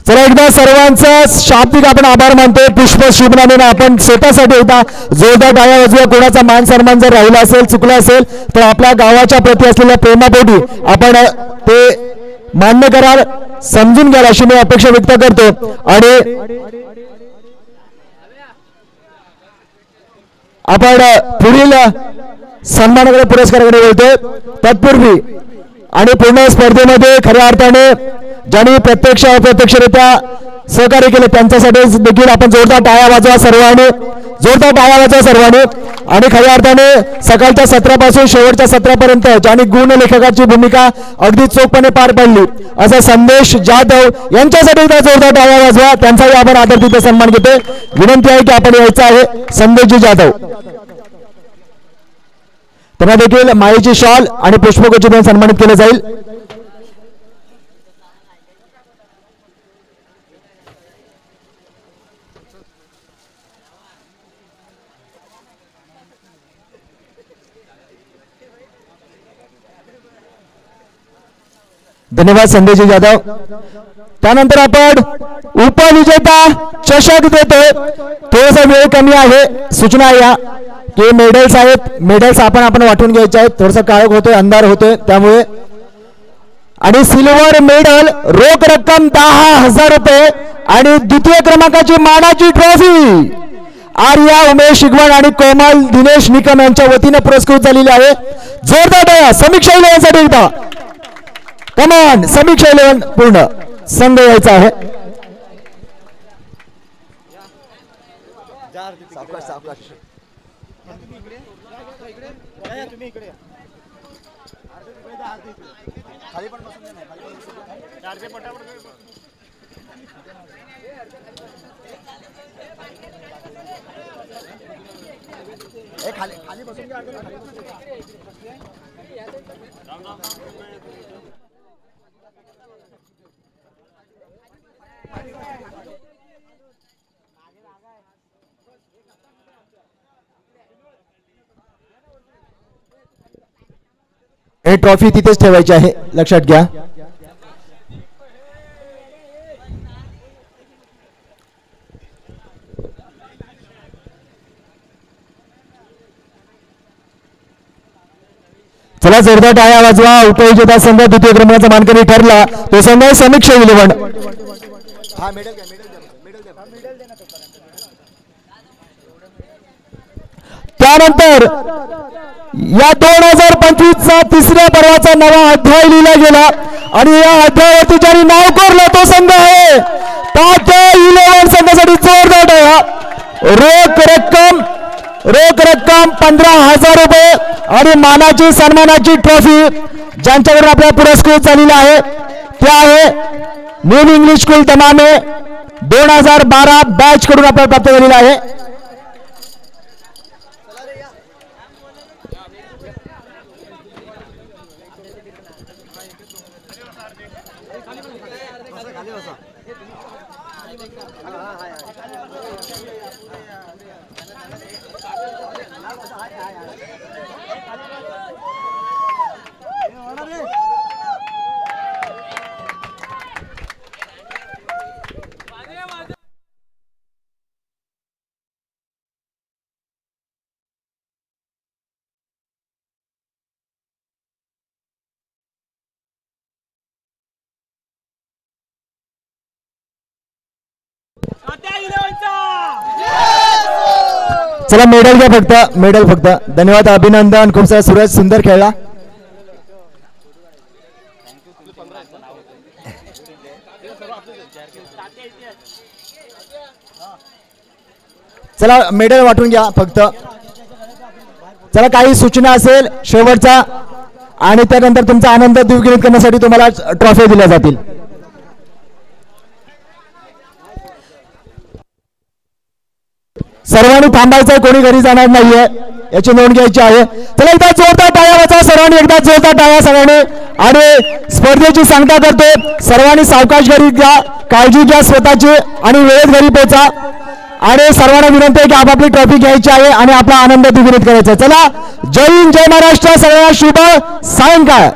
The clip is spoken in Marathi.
चला एकदा सर्वांचा शाब्दिक आपण आभार मानतोय. पुष्प शुभनामेने आपण स्वतःसाठी एकदा जोरदार टाळ्या वाजवूया. कोणाचा मान सन्मान जर राहिला असेल, चुकला असेल तर आपल्या गावाच्या प्रती असलेल्या प्रेमापोटी आपण ते मान्य कराल, समजून घ्याल अशी मी अपेक्षा व्यक्त करतो. आणि आपण पुढील सन्मानाकडे पुरस्काराकडे बोलतोय. तत्पूर्वी आणि पूर्ण स्पर्धेमध्ये खऱ्या अर्थाने ज्यांनी प्रत्यक्ष अप्रत्यक्षरित्या सहकार्य केले त्यांच्यासाठी देखील आपण जोरदार टाळ्या वाजवा सर्वांनी, जोरदार टाळ्या वाजवा सर्वांनी. आणि खऱ्या अर्थाने सकाळच्या सत्रापासून शेवटच्या सत्रापर्यंत ज्यांनी गुण लेखकाची भूमिका अगदी चोखपणे पार पाडली असा संदेश जाधव यांच्यासाठी एकदा जोरदार टाळ्या वाजवा. त्यांचाही आपण आदर तिथे सन्मान घेतोय. विनंती आहे की आपण यायचं आहे संदेशजी जाधव. त्यांना देखील माळेची शॉल आणि पुष्पगुच्छ देऊन सन्मानित केलं जाईल. धन्यवाद संदेशजी जाधव. त्यानंतर आपण उपविजेता चषक देतोय. थोडासा वेळ कमी आहे. सूचना या की मेडल्स आहेत, मेडल्स आपण वाटून घ्यायचे आहेत. थोडासा काळोख होतोय, अंधार होतोय त्यामुळे. आणि सिल्वर मेडल रोख रक्कम 10,000 रुपये आणि द्वितीय क्रमांकाची मानाची ट्रॉफी आर्या उमेश शिगवण आणि कोमल दिनेश निकम यांच्या वतीने पुरस्कृत झालेली आहे. जोरदार टाळ्या समीक्षा इलेव्हनसाठी एकदा. कमान समीक्षा इलेव्हन पूर्ण संघ यायचा आहे. खाली बसून घ्या. हे ट्रॉफी तिथेच ठेवायची आहे, लक्षात घ्या. चला जोरदार टाळ्या वाजवा. उपविजेता संघ द्वितीय क्रमांकाचा मानकरी ठरला तो संघ समीक्षा इलेव्हन. त्यानंतर या 2025चा तिसऱ्या पर्वाचा नवा अध्याय लिहिला गेला आणि या अध्यायावरती ज्यांनी नाव कोरलं तो संघ आहे तात्या इलेव्हन. संघासाठी जोरदार टाळ्या. रोख रक्कम 15,000 रुपये आणि मानाची सन्मानाची ट्रॉफी ज्यांच्याकडून आपल्याला पुरस्कृत झालेला आहे त्या आहे न्यू इंग्लिश स्कूल तमामे 2012 बॅच कडून आपल्याला प्राप्त झालेला आहे. चला मेडल घ्या फक्त, मेडल फक्त. धन्यवाद, अभिनंदन. खूप सारा सूरज सुंदर खेळला. चला मेडल वाटून घ्या फक्त. चला काही सूचना असेल शेवटचा आणि त्यानंतर तुमचा आनंद द्विगुणित करण्यासाठी तुम्हाला ट्रॉफी दिल्या जातील. सर्वांनी थांबायचं, कोणी घरी जाणार नाहीये याची नोंद घ्यायची आहे. चला एकदा जोरदार टाळ्या वाजवा सर्वांनी, एकदा जोरदार टाळ्या सगळ्यांनी. आणि स्पर्धेची सांगता करतो सर्वांनी सावकाश घरी घ्या, काळजी घ्या स्वतःची आणि वेळेत घरी पोहोचा. आणि सर्वांना विनंती आहे की आपापली ट्रॉफी घ्यायची आहे आणि आपला आनंद द्विगुणित करायचा. चला जय हिंद, जय महाराष्ट्र. सगळ्यांना शुभ सायंकाळ.